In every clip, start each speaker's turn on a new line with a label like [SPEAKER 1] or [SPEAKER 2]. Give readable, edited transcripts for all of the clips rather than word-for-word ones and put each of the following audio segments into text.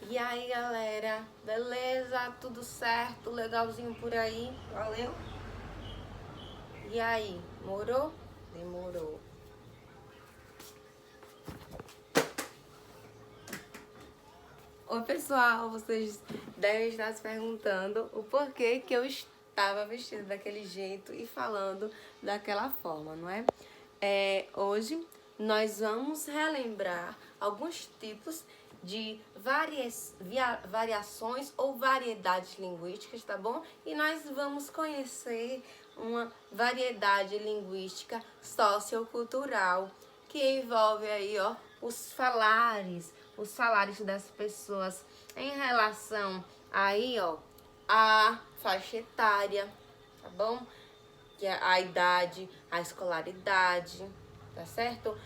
[SPEAKER 1] E aí, galera, beleza? Tudo certo? Legalzinho por aí? Valeu? E aí, morou? Demorou. Oi, pessoal, vocês devem estar se perguntando o porquê que eu estava vestida daquele jeito e falando daquela forma, não é? Hoje nós vamos relembrar alguns tipos de variações ou variedades linguísticas, tá bom? E nós vamos conhecer uma variedade linguística sociocultural que envolve aí, ó, os falares das pessoas em relação aí, ó, à faixa etária, tá bom? Que é a idade, a escolaridade, tá certo?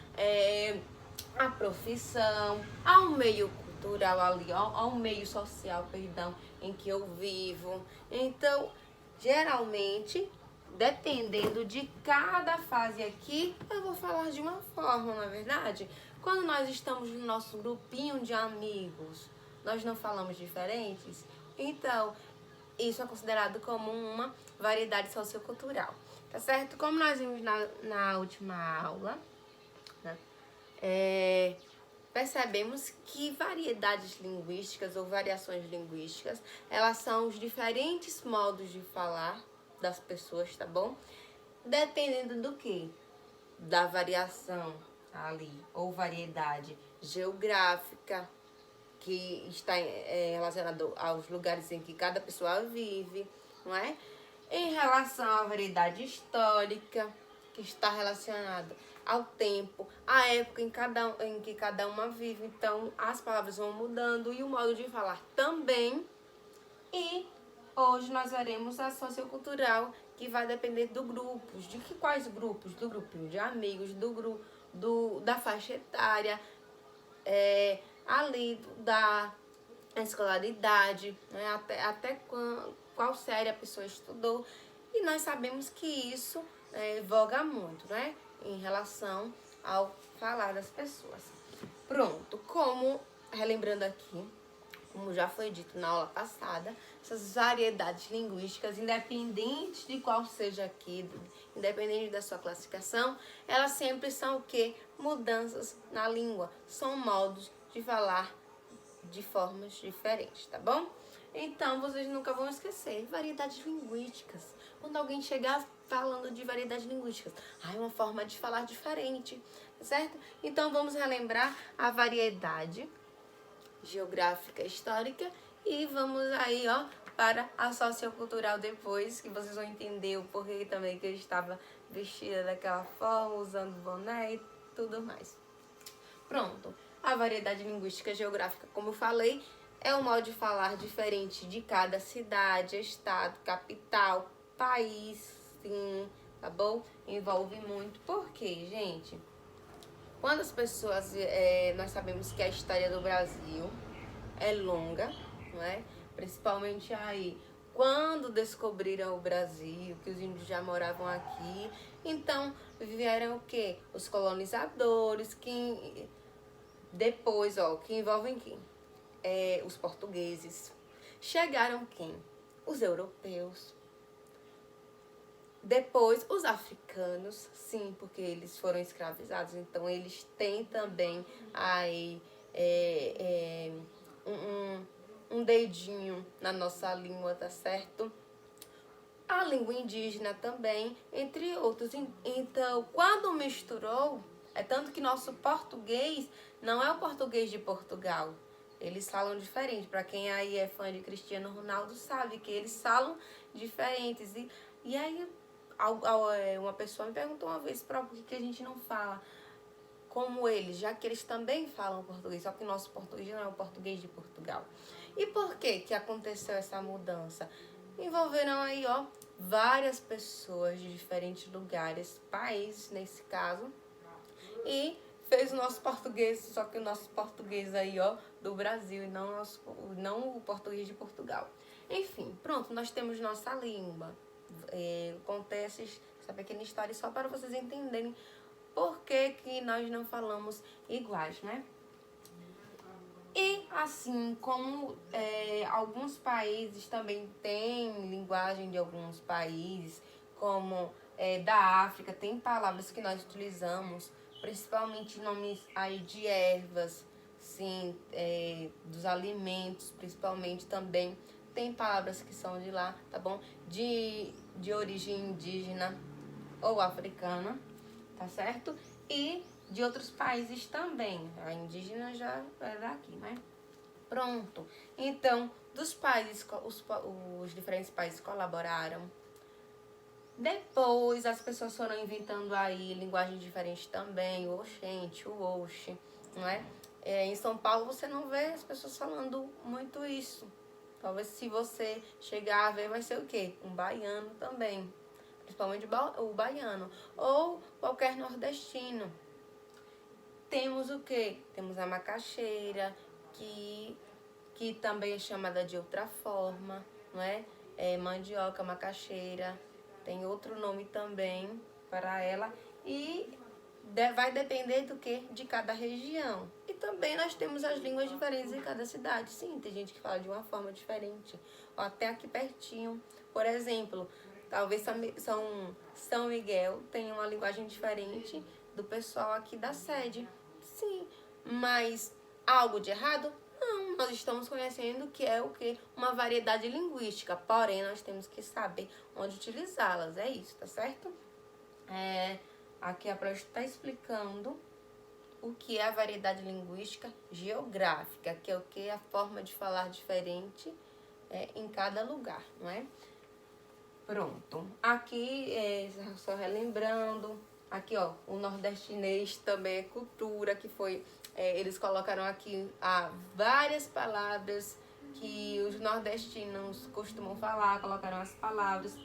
[SPEAKER 1] A profissão, ao meio cultural ali, ao meio social, perdão, em que eu vivo. Então, geralmente, dependendo de cada fase aqui, eu vou falar de uma forma, não é verdade? Quando nós estamos no nosso grupinho de amigos, nós não falamos diferentes? Então, isso é considerado como uma variedade sociocultural, tá certo? Como nós vimos na última aula, né? Percebemos que variedades linguísticas ou variações linguísticas, elas são os diferentes modos de falar das pessoas, tá bom? Dependendo do que? Da variação ali, ou variedade geográfica, que está relacionado aos lugares em que cada pessoa vive, não é? Em relação à variedade histórica, que está relacionada ao tempo, à época em que cada uma vive. Então, as palavras vão mudando e o modo de falar também. E hoje nós veremos a sociocultural, que vai depender do grupos. De que quais grupos? Do grupinho de amigos, da faixa etária, ali da escolaridade, né? Até qual série a pessoa estudou. E nós sabemos que isso voga muito, né? Em relação ao falar das pessoas. Pronto, relembrando aqui, como já foi dito na aula passada, essas variedades linguísticas, independente de qual seja aqui, independente da sua classificação, elas sempre são o quê? Mudanças na língua, são modos de falar de formas diferentes, tá bom? Então, vocês nunca vão esquecer, variedades linguísticas. Quando alguém chegar falando de variedades linguísticas, é uma forma de falar diferente, tá certo? Então, vamos relembrar a variedade geográfica, histórica e vamos aí, ó, para a sociocultural depois, que vocês vão entender o porquê também que eu estava vestida daquela forma, usando boné e tudo mais. Pronto. A variedade linguística geográfica, como eu falei, é um modo de falar diferente de cada cidade, estado, capital, país, sim, tá bom? Envolve muito. Por quê, gente? Quando as pessoas, nós sabemos que a história do Brasil é longa, não é? Principalmente aí, quando descobriram o Brasil, que os índios já moravam aqui, então vieram o quê? Os colonizadores, que depois, ó, que envolvem quem? Os portugueses. Chegaram quem? Os europeus. Depois, os africanos, sim, porque eles foram escravizados, então eles têm também aí um dedinho na nossa língua, tá certo? A língua indígena também, entre outros. Então, quando misturou, é tanto que nosso português não é o português de Portugal. Eles falam diferente. Para quem aí é fã de Cristiano Ronaldo sabe que eles falam diferentes. E aí uma pessoa me perguntou uma vez, por que a gente não fala como eles, já que eles também falam português, só que o nosso português não é o português de Portugal. E por que aconteceu essa mudança? Envolveram aí, ó, várias pessoas de diferentes lugares, países nesse caso, e fez o nosso português, só que o nosso português aí, ó, do Brasil, e não o português de Portugal. Enfim, pronto, nós temos nossa língua. Contei essa pequena história só para vocês entenderem por que nós não falamos iguais, né? E Assim como alguns países também têm linguagem de alguns países, como da África, tem palavras que nós utilizamos, principalmente nomes aí de ervas, sim, dos alimentos, principalmente também. Tem palavras que são de lá, tá bom? De origem indígena ou africana, tá certo? E de outros países também. A indígena já é daqui, né? Pronto. Então, dos países, os diferentes países colaboraram. Depois as pessoas foram inventando aí linguagens diferentes também, o oxente, o oxe, não é? Em São Paulo você não vê as pessoas falando muito isso. Talvez se você chegar a ver vai ser o quê? Um baiano também. Principalmente o baiano. Ou qualquer nordestino. Temos o quê? Temos a macaxeira, que também é chamada de outra forma, não é? Mandioca, macaxeira, tem outro nome também para ela. E vai depender do que? De cada região. E também nós temos as línguas diferentes em cada cidade. Sim, tem gente que fala de uma forma diferente. Ó, até aqui pertinho. Por exemplo, talvez São Miguel tenha uma linguagem diferente do pessoal aqui da sede. Sim, mas algo de errado? Não, nós estamos conhecendo que é o que? Uma variedade linguística. Porém, nós temos que saber onde utilizá-las. É isso, tá certo? Aqui a professora está explicando o que é a variedade linguística geográfica, que é o que? A forma de falar diferente em cada lugar, não é? Pronto. Aqui, só relembrando, aqui ó, o nordestinês também é cultura, que foi, eles colocaram aqui várias palavras que os nordestinos costumam falar, colocaram as palavras,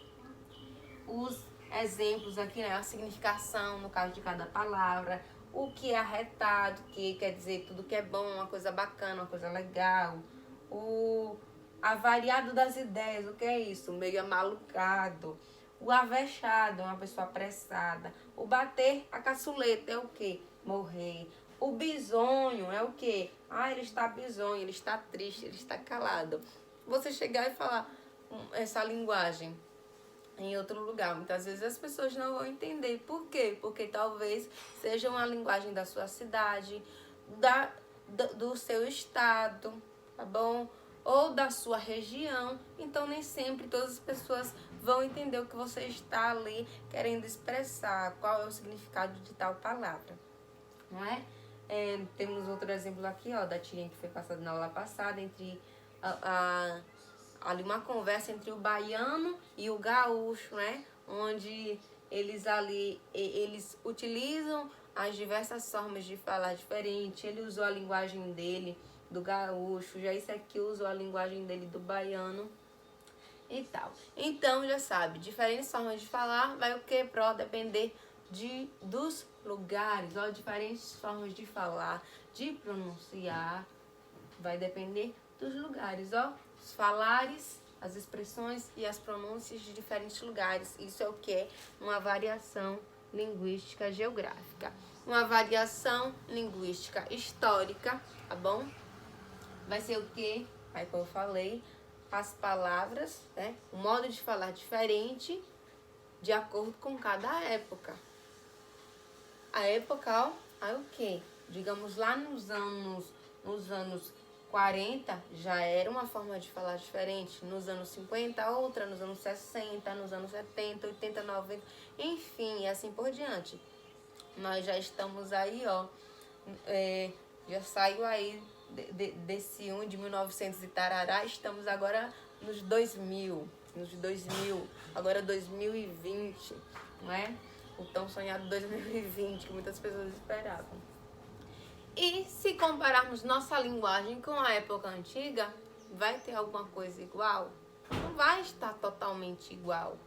[SPEAKER 1] os exemplos aqui, né, a significação no caso de cada palavra, o que é arretado, que quer dizer tudo que é bom, uma coisa bacana, uma coisa legal, o avariado das ideias, o que é isso? Meio amalucado. O avexado, uma pessoa apressada. O bater a caçuleta é o quê? Morrer. O bisonho é o quê? Ele está bisonho, ele está triste, ele está calado. Você chegar e falar essa linguagem em outro lugar, muitas vezes as pessoas não vão entender. Por quê? Porque talvez seja uma linguagem da sua cidade, do seu estado, tá bom? Ou da sua região. Então nem sempre todas as pessoas vão entender o que você está ali querendo expressar, qual é o significado de tal palavra, não é? Temos outro exemplo aqui, ó, da tirinha que foi passada na aula passada, entre ali uma conversa entre o baiano e o gaúcho, né? Onde eles utilizam as diversas formas de falar diferente. Ele usou a linguagem dele, do gaúcho, já esse aqui usou a linguagem dele do baiano e tal. Então, já sabe, diferentes formas de falar vai o que? Depender dos lugares, ó, diferentes formas de falar, de pronunciar, vai depender dos lugares, ó. Os falares, as expressões e as pronúncias de diferentes lugares. Isso é o que? Uma variação linguística geográfica. Uma variação linguística histórica, tá bom? Vai ser o que? Aí, como eu falei, as palavras, né? O modo de falar diferente de acordo com cada época. A época, ó, aí o que? Digamos lá nos anos 40 já era uma forma de falar diferente, nos anos 50 outra, nos anos 60, nos anos 70, 80, 90, enfim, e assim por diante. Nós já estamos aí, ó, já saiu aí desse de 1900 e tarará, estamos agora nos 2000, agora 2020, não é? O tão sonhado 2020 que muitas pessoas esperavam. E se compararmos nossa linguagem com a época antiga, vai ter alguma coisa igual? Não vai estar totalmente igual.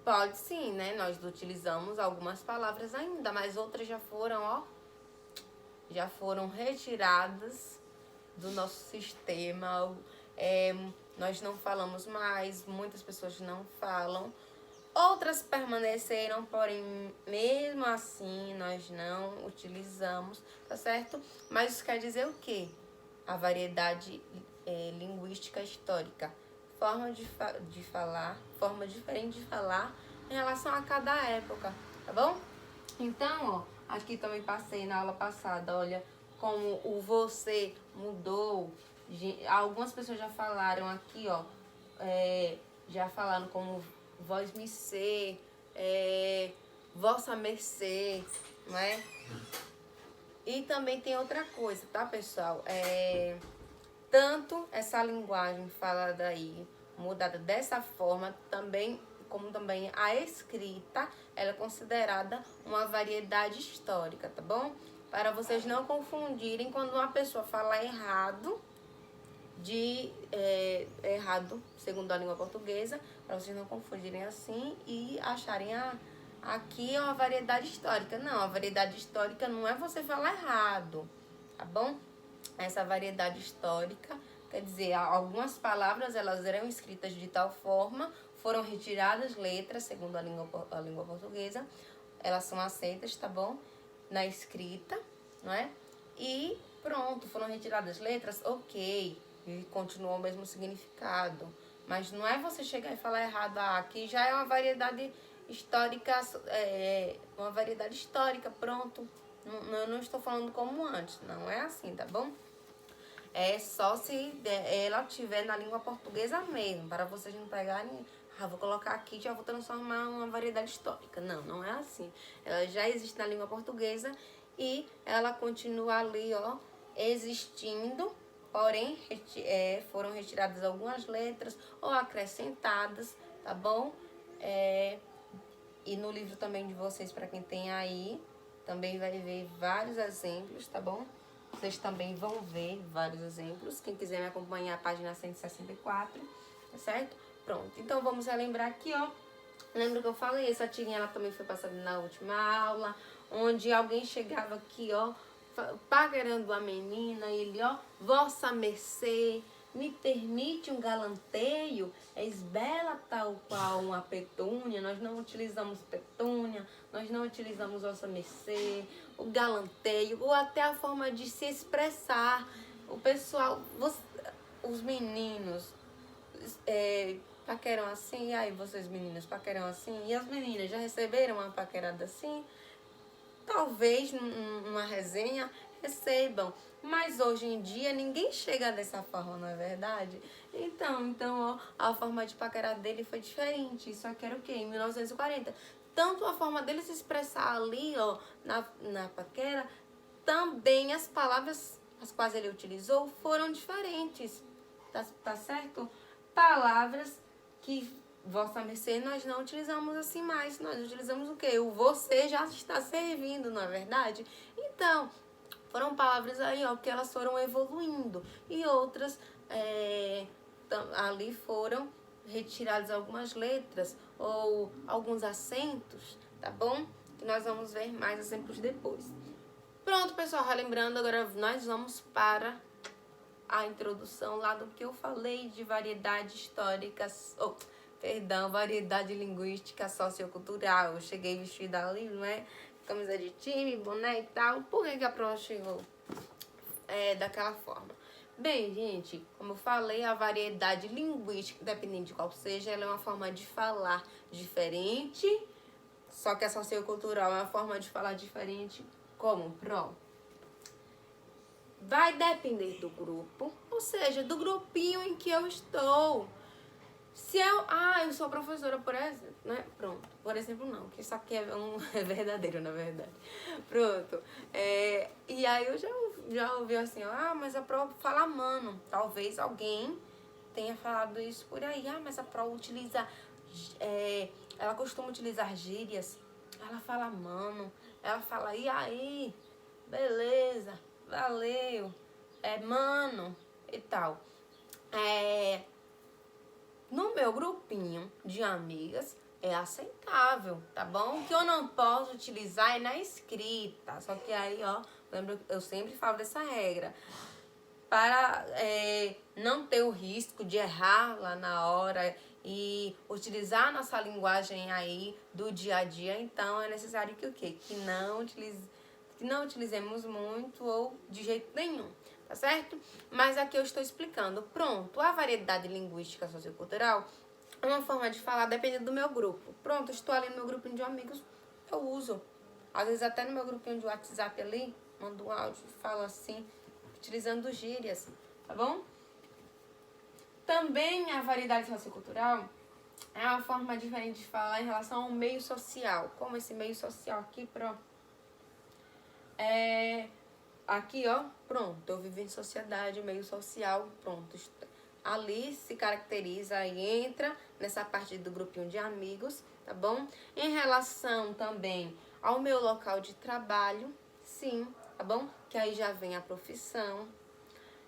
[SPEAKER 1] Pode sim, né? Nós utilizamos algumas palavras ainda, mas outras já foram retiradas do nosso sistema. Nós não falamos mais, muitas pessoas não falam. Outras permaneceram, porém, mesmo assim, nós não utilizamos, tá certo? Mas isso quer dizer o quê? a variedade linguística histórica. Forma forma diferente de falar em relação a cada época, tá bom? Então, ó, aqui também passei na aula passada, olha, como o você mudou. Algumas pessoas já falaram aqui, ó, já falaram como vós me ser, vossa mercê, não é? E também tem outra coisa, tá, pessoal? Tanto essa linguagem falada aí, mudada dessa forma, como também a escrita, ela é considerada uma variedade histórica, tá bom? Para vocês não confundirem quando uma pessoa fala errado, errado, segundo a língua portuguesa, para vocês não confundirem assim e acharem aqui é uma variedade histórica. Não, a variedade histórica não é você falar errado, tá bom? Essa variedade histórica, quer dizer, algumas palavras elas eram escritas de tal forma, foram retiradas letras, segundo a língua portuguesa, elas são aceitas, tá bom? Na escrita, não é? E pronto, foram retiradas letras, ok, e continuou o mesmo significado. Mas não é você chegar e falar errado, aqui já é uma variedade histórica, pronto. Eu não estou falando como antes, não é assim, tá bom? É só se ela tiver na língua portuguesa mesmo, para vocês não pegarem, vou colocar aqui e já vou transformar uma variedade histórica. Não, não é assim. Ela já existe na língua portuguesa e ela continua ali, ó, existindo, porém foram retiradas algumas letras ou acrescentadas, tá bom? E no livro também de vocês, para quem tem aí, também vai ver vários exemplos, tá bom? Vocês também vão ver vários exemplos. Quem quiser me acompanhar, a página 164, tá certo? Pronto, então vamos relembrar aqui, ó. Lembra que eu falei? Essa tirinha, ela também foi passada na última aula, onde alguém chegava aqui, ó, paquerando a menina, ele, ó, vossa mercê, me permite um galanteio, és bela tal qual uma petúnia. Nós não utilizamos petúnia, nós não utilizamos vossa mercê, o galanteio, ou até a forma de se expressar. O pessoal, os meninos paqueram assim, e aí vocês meninas paqueram assim, e as meninas já receberam uma paquerada assim? Talvez numa resenha recebam, mas hoje em dia ninguém chega dessa forma, não é verdade? Então, ó, a forma de paquerar dele foi diferente. Isso aqui era o quê? Em 1940. Tanto a forma dele se expressar ali, ó, na paquera, também as palavras as quais ele utilizou foram diferentes, tá certo? Palavras que vossa mercê nós não utilizamos assim mais, nós utilizamos o quê? O você já está servindo, não é verdade? Então, foram palavras aí, ó, que elas foram evoluindo e outras ali foram retiradas algumas letras ou alguns acentos, tá bom? Que nós vamos ver mais exemplos depois. Pronto, pessoal, relembrando, agora nós vamos para a introdução lá do que eu falei de variedade histórica, variedade linguística sociocultural. Eu cheguei vestida ali, não é? Camisa de time, boné e tal. Por que a prova chegou daquela forma? Bem, gente, como eu falei, a variedade linguística, dependendo de qual seja, ela é uma forma de falar diferente, só que a sociocultural é uma forma de falar diferente. Como? Pronto. Vai depender do grupo, ou seja, do grupinho em que eu estou. Se eu sou professora, por exemplo, né? Pronto. Por exemplo, não, que isso aqui é verdadeiro, na verdade. Pronto. E aí eu já ouvi assim, mas a prova fala mano. Talvez alguém tenha falado isso por aí. Mas a prova utiliza, ela costuma utilizar gírias. Ela fala mano, ela fala, e aí? Beleza, valeu, mano, e tal. No meu grupinho de amigas é aceitável, tá bom? O que eu não posso utilizar é na escrita. Só que aí, ó, lembra, eu sempre falo dessa regra. Para não ter o risco de errar lá na hora e utilizar a nossa linguagem aí do dia a dia, então é necessário que o quê? Que não utilizemos muito ou de jeito nenhum, tá certo? Mas aqui eu estou explicando. Pronto, a variedade linguística sociocultural é uma forma de falar dependendo do meu grupo. Pronto, eu estou ali no meu grupinho de amigos, eu uso. Às vezes até no meu grupinho de WhatsApp ali, mando um áudio e falo assim, utilizando gírias, tá bom? Também a variedade sociocultural é uma forma diferente de falar em relação ao meio social. Como esse meio social aqui, aqui, ó, pronto, eu vivo em sociedade, meio social, pronto. Ali se caracteriza e entra nessa parte do grupinho de amigos, tá bom? Em relação também ao meu local de trabalho, sim, tá bom? Que aí já vem a profissão.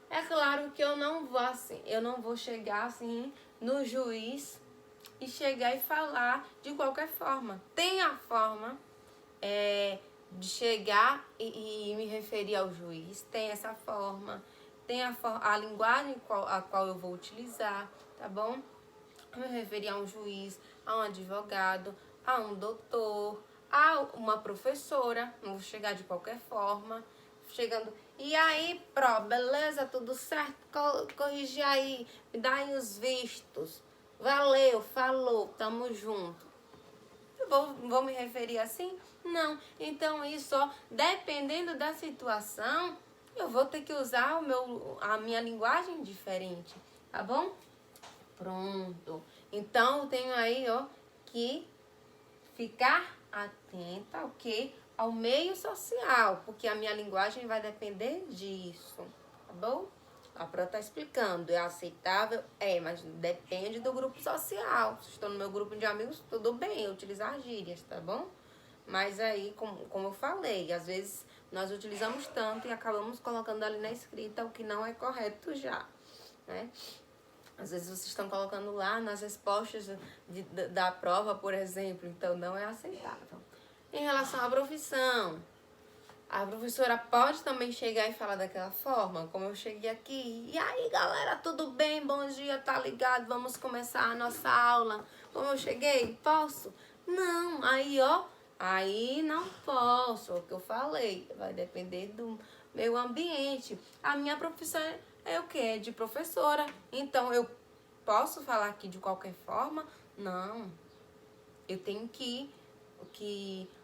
[SPEAKER 1] É claro que eu não vou chegar assim no juiz e chegar e falar de qualquer forma. Tem a forma de chegar e me referir ao juiz, tem essa forma, tem a linguagem a qual eu vou utilizar, tá bom? Me referir a um juiz, a um advogado, a um doutor, a uma professora, não vou chegar de qualquer forma, chegando, e aí, beleza, tudo certo? Corrigir aí, me dá aí os vistos, valeu, falou, tamo junto. Vou me referir assim? Não. Então, isso, ó, dependendo da situação, eu vou ter que usar a minha linguagem diferente, tá bom? Pronto. Então, eu tenho aí, ó, que ficar atenta, ok? Ao meio social, porque a minha linguagem vai depender disso, tá bom? A Pro tá explicando, é aceitável? É, mas depende do grupo social. Se estou no meu grupo de amigos, tudo bem, utilizar gírias, tá bom? Mas aí, como eu falei, às vezes nós utilizamos tanto e acabamos colocando ali na escrita o que não é correto já, né? Às vezes vocês estão colocando lá nas respostas da prova, por exemplo, então não é aceitável. Em relação à profissão, a professora pode também chegar e falar daquela forma, como eu cheguei aqui. E aí, galera, tudo bem? Bom dia, tá ligado? Vamos começar a nossa aula. Como eu cheguei? Posso? Não, aí, ó, aí não posso, é o que eu falei. Vai depender do meu ambiente. A minha profissão é o quê? É de professora. Então, eu posso falar aqui de qualquer forma? Não. Eu tenho que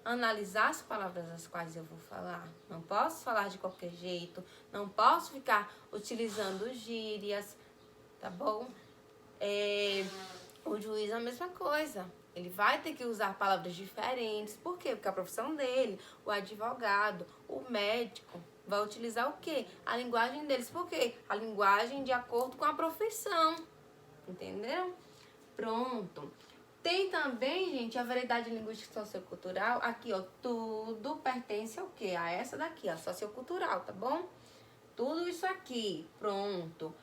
[SPEAKER 1] analisar as palavras das quais eu vou falar. Não posso falar de qualquer jeito, não posso ficar utilizando gírias, tá bom? O juiz é a mesma coisa. Ele vai ter que usar palavras diferentes. Por quê? Porque a profissão dele, o advogado, o médico, vai utilizar o quê? A linguagem deles. Por quê? A linguagem de acordo com a profissão. Entendeu? Pronto. Tem também, gente, a variedade linguística sociocultural. Aqui, ó, tudo pertence ao quê? A essa daqui, ó, sociocultural, tá bom? Tudo isso aqui, pronto.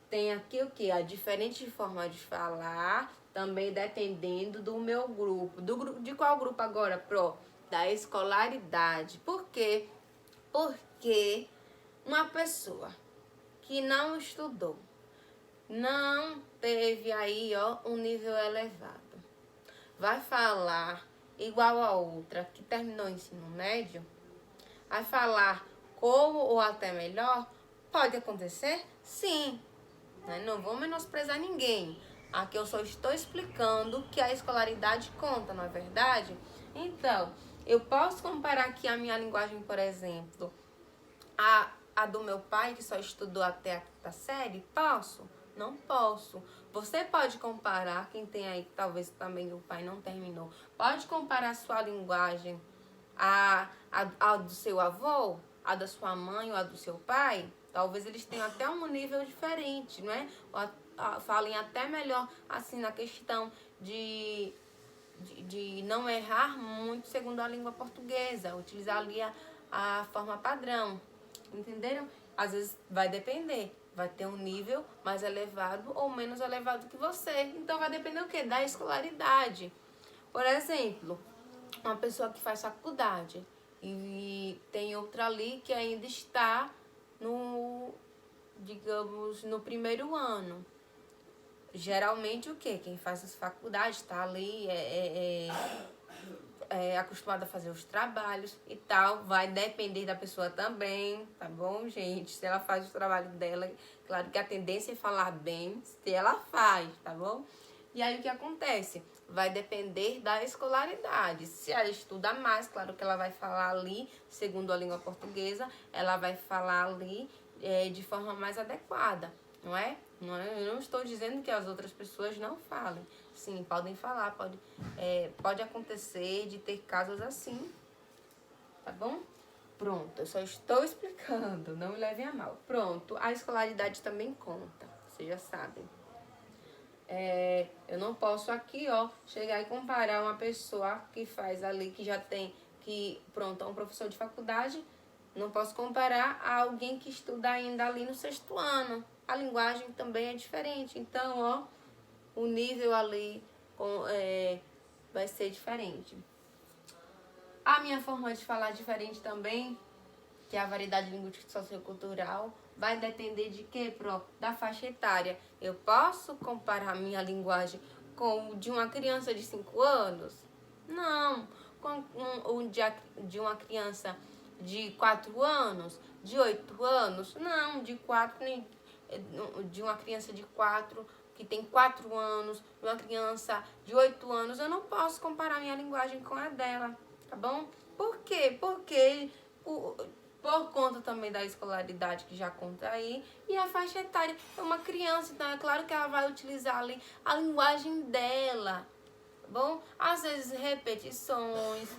[SPEAKER 1] Tem aqui o quê? A diferente forma de falar, também dependendo do meu grupo. De qual grupo agora, Pro? Da escolaridade. Por quê? Porque uma pessoa que não estudou, não teve aí, ó, um nível elevado, vai falar igual a outra que terminou o ensino médio, vai falar como ou até melhor, pode acontecer? Sim, né? Não vou menosprezar ninguém. Aqui eu só estou explicando que a escolaridade conta, não é verdade? Então, eu posso comparar aqui a minha linguagem, por exemplo, a do meu pai, que só estudou até a quinta série? Posso? Não posso. Você pode comparar, quem tem aí, talvez também o pai não terminou, pode comparar a sua linguagem a do seu avô, a da sua mãe ou a do seu pai? Talvez eles tenham até um nível diferente, não é? Falem até melhor, assim, na questão de não errar muito segundo a língua portuguesa, utilizar ali a forma padrão, entenderam? Às vezes vai depender, vai ter um nível mais elevado ou menos elevado que você, então vai depender o quê? Da escolaridade. Por exemplo, uma pessoa que faz faculdade e tem outra ali que ainda está digamos, no primeiro ano. Geralmente o quê? Quem faz as faculdades está ali acostumado a fazer os trabalhos e tal. Vai depender da pessoa também, tá bom, gente? Se ela faz o trabalho dela, claro que a tendência é falar bem se ela faz, tá bom? E aí o que acontece? Vai depender da escolaridade. Se ela estuda mais, claro que ela vai falar ali, segundo a língua portuguesa, ela vai falar ali de forma mais adequada, não é? Eu não estou dizendo que as outras pessoas não falem. Sim, podem falar, pode acontecer de ter casos assim, tá bom? Pronto, eu só estou explicando, não me levem a mal. Pronto, a escolaridade também conta, vocês já sabem. Eu não posso aqui, ó, chegar e comparar uma pessoa que faz ali, que já tem, pronto, é um professor de faculdade, não posso comparar a alguém que estuda ainda ali no 6º ano. A linguagem também é diferente, então, ó, o nível ali vai ser diferente. A minha forma de falar diferente também, que é a variedade linguística sociocultural, vai depender de quê, Pro? Da faixa etária. Eu posso comparar minha linguagem com de uma criança de 5 anos? Não. Com de uma criança de 4 anos? De 8 anos? Não. De uma criança de 4 que tem 4 anos, de uma criança de 8 anos, eu não posso comparar minha linguagem com a dela, tá bom? Por quê? Porque por conta também da escolaridade que já conta aí, e a faixa etária é uma criança, então é claro que ela vai utilizar ali a linguagem dela, tá bom? Às vezes repetições,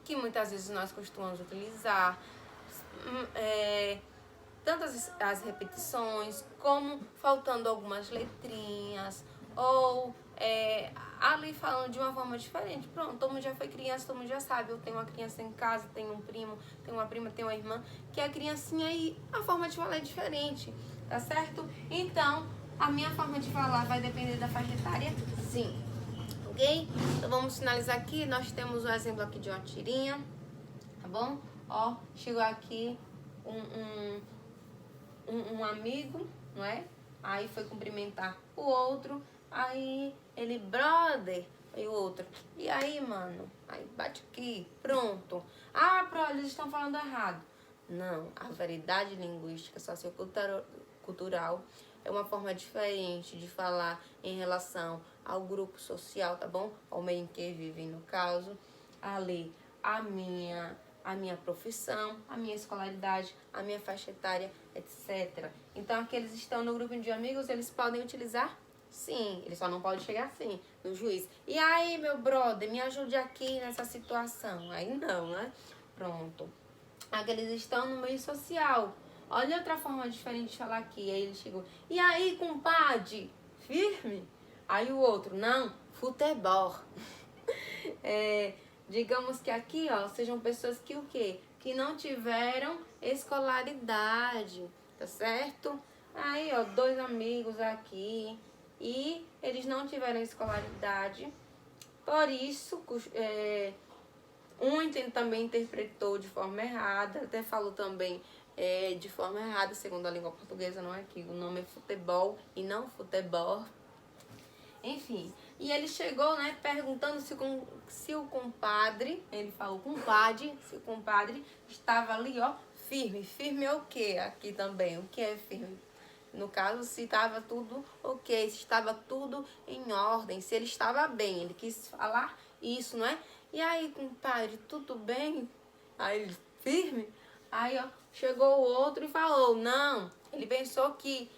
[SPEAKER 1] que muitas vezes nós costumamos utilizar, tanto as repetições, como faltando algumas letrinhas, ou ali falando de uma forma diferente. Pronto, todo mundo já foi criança, todo mundo já sabe. Eu tenho uma criança em casa, tenho um primo, tenho uma prima, tenho uma irmã, que é criancinha e a forma de falar é diferente, tá certo? Então, a minha forma de falar vai depender da faixa etária? Sim. Ok? Então vamos finalizar aqui. Nós temos um exemplo aqui de uma tirinha, tá bom? Ó, chegou aqui um amigo, não é? Aí foi cumprimentar o outro, aí ele, brother, e o outro, e aí, mano? Aí bate aqui, pronto. Ah, eles estão falando errado. Não, a variedade linguística sociocultural é uma forma diferente de falar em relação ao grupo social, tá bom? Ao meio em que vivem, no caso, ali, a minha profissão, a minha escolaridade, a minha faixa etária, etc. Então, aqueles que estão no grupo de amigos, eles podem utilizar? Sim, eles só não podem chegar assim, no juiz. E aí, meu brother, me ajude aqui nessa situação. Aí não, né? Pronto. Aqueles estão no meio social. Olha outra forma diferente de falar aqui. Aí ele chegou, e aí, compadre? Firme? Aí o outro, não, futebol. Digamos que aqui, ó, sejam pessoas que o quê? Que não tiveram escolaridade, tá certo? Aí, ó, 2 amigos aqui e eles não tiveram escolaridade, por isso, um também interpretou de forma errada, até falou também de forma errada, segundo a língua portuguesa, não é que o nome é futebol e não futebol. Enfim, e ele chegou, né, perguntando se o compadre, ele falou compadre, se o compadre estava ali, ó, firme. Firme é o que aqui também? O que é firme? No caso, se estava tudo ok, se estava tudo em ordem, se ele estava bem. Ele quis falar isso, não é? E aí, compadre, tudo bem? Aí ele, firme? Aí, ó, chegou o outro e falou, não. Ele pensou que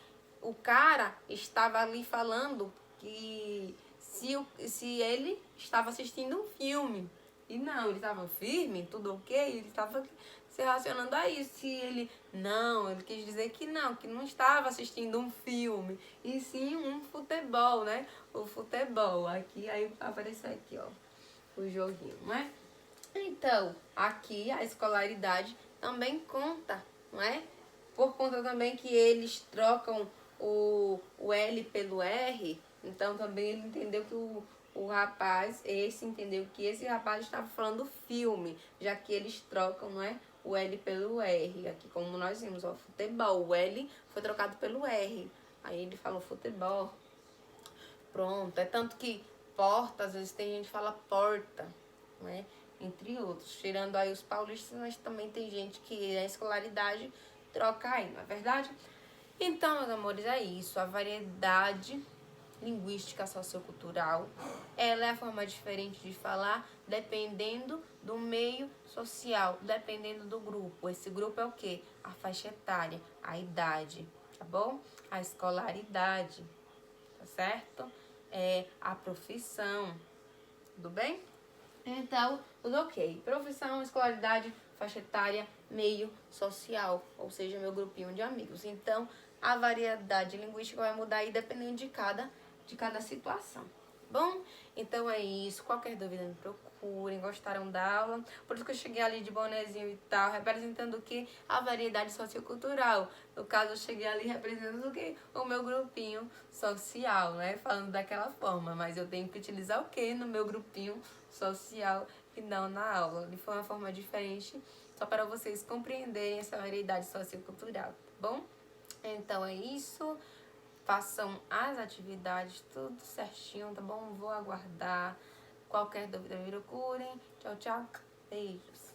[SPEAKER 1] o cara estava ali falando que se ele estava assistindo um filme. E não, ele estava firme, tudo ok, ele estava se relacionando a isso. E ele quis dizer que não estava assistindo um filme, e sim um futebol, né? O futebol. Aqui, aí apareceu aqui, ó, o joguinho, não é? Então, aqui a escolaridade também conta, não é? Por conta também que eles trocam o L pelo R, então também ele entendeu que o rapaz, entendeu que esse rapaz estava falando filme, já que eles trocam, não é? O L pelo R, aqui como nós vimos, ó, futebol, o L foi trocado pelo R, aí ele falou futebol, pronto, é tanto que porta, às vezes tem gente que fala porta, né? Entre outros. Tirando aí os paulistas, mas também tem gente que a escolaridade troca aí, não é verdade? Então, meus amores, é isso. A variedade linguística sociocultural, ela é a forma diferente de falar dependendo do meio social, dependendo do grupo. Esse grupo é o quê? A faixa etária, a idade, tá bom? A escolaridade, tá certo? A profissão, tudo bem? Então, tudo ok. Profissão, escolaridade, faixa etária, meio social, ou seja, meu grupinho de amigos. Então, a variedade linguística vai mudar aí dependendo de cada situação. Bom, então é isso. Qualquer dúvida me procurem. Gostaram da aula? Por isso que eu cheguei ali de bonezinho e tal, representando o que? A variedade sociocultural. No caso, eu cheguei ali representando o que? O meu grupinho social, né? Falando daquela forma. Mas eu tenho que utilizar o que no meu grupinho social e não na aula. E foi uma forma diferente, só para vocês compreenderem essa variedade sociocultural, tá bom? Então é isso. Façam as atividades tudo certinho, tá bom? Vou aguardar. Qualquer dúvida me procurem. Tchau, tchau. Beijos.